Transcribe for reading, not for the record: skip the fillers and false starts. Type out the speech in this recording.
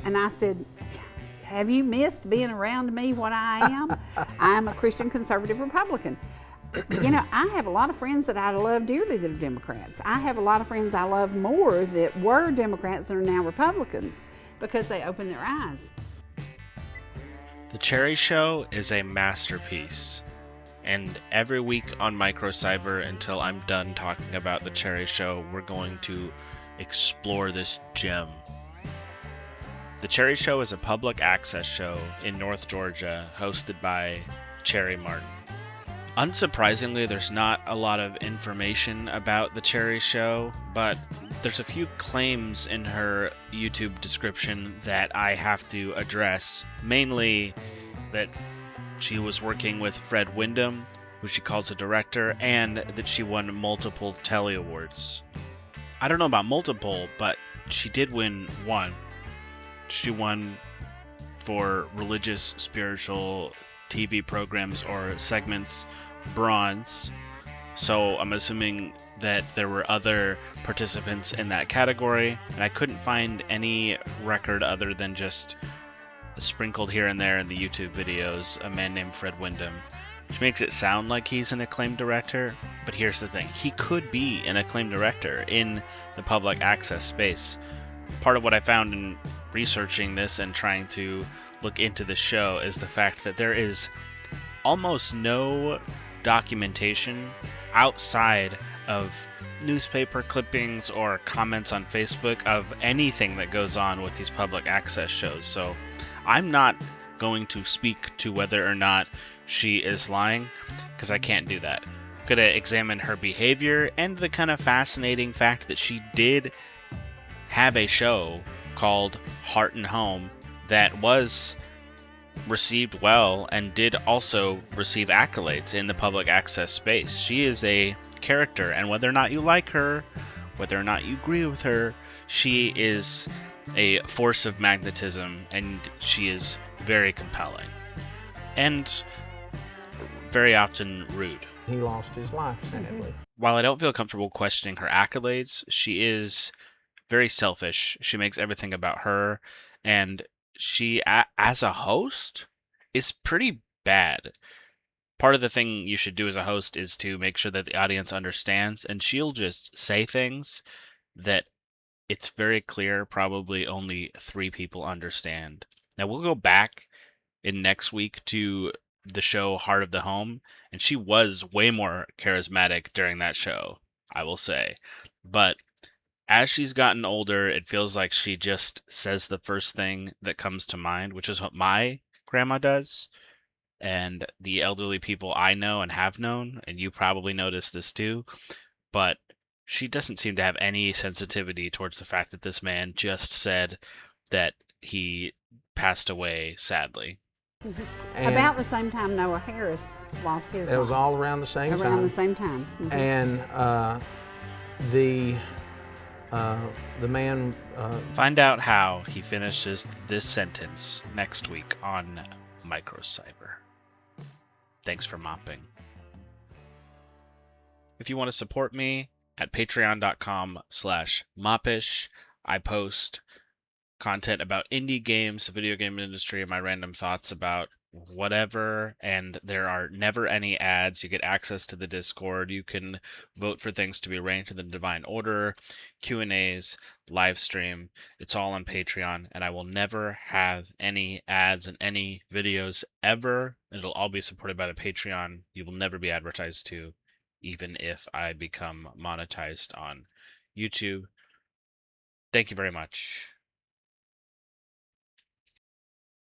And I said, have you missed being around me what I am? I'm a Christian conservative Republican. You know, I have a lot of friends that I love dearly that are Democrats. I have a lot of friends I love more that were Democrats and are now Republicans because they opened their eyes. The Cherie Show is a masterpiece. And every week on Microcyber, until I'm done talking about the Cherie Show, we're going to explore this gem. The Cherie Show is a public access show in North Georgia hosted by Cherie Martin. Unsurprisingly, there's not a lot of information about the Cherie Show, but there's a few claims in her YouTube description that I have to address. Mainly that she was working with Fred Wyndham, who she calls a director, and that she won multiple Telly Awards. I don't know about multiple, but she did win one. She won for religious, spiritual TV programs or segments bronze. So I'm assuming that there were other participants in that category, and I couldn't find any record other than just sprinkled here and there in the YouTube videos, a man named Fred Wyndham, which makes it sound like he's an acclaimed director. But here's the thing, he could be an acclaimed director in the public access space. Part of what I found in researching this and trying to look into the show is the fact that there is almost no documentation outside of newspaper clippings or comments on Facebook of anything that goes on with these public access shows. So I'm not going to speak to whether or not she is lying, because I can't do that. I'm going to examine her behavior and the kind of fascinating fact that she did have a show called Heart and Home that was received well and did also receive accolades in the public access space. She is a character, and whether or not you like her, whether or not you agree with her, she is a force of magnetism, and she is very compelling and very often rude. He lost his life, sadly. While I don't feel comfortable questioning her accolades, she is very selfish. She makes everything about her, and she, as a host, is pretty bad. Part of the thing you should do as a host is to make sure that the audience understands, and she'll just say things that it's very clear probably only 3 people understand. Now, we'll go back in next week to the show Heart of the Home, and she was way more charismatic during that show, I will say. But as she's gotten older, it feels like she just says the first thing that comes to mind, which is what my grandma does. And the elderly people I know and have known, and you probably noticed this too, but she doesn't seem to have any sensitivity towards the fact that this man just said that he passed away sadly. About the same time Noah Harris lost his life. It was all around the same time. Around the same time. And the man... Find out how he finishes this sentence next week on Microcyber. Thanks for mopping. If you want to support me, at patreon.com/moppish, I post content about indie games, the video game industry, and my random thoughts about whatever, and there are never any ads. You get access to the Discord. You can vote for things to be ranked in the divine order, Q&As, live stream. It's all on Patreon, and I will never have any ads in any videos ever. It'll all be supported by the Patreon. You will never be advertised to, even if I become monetized on YouTube. Thank you very much.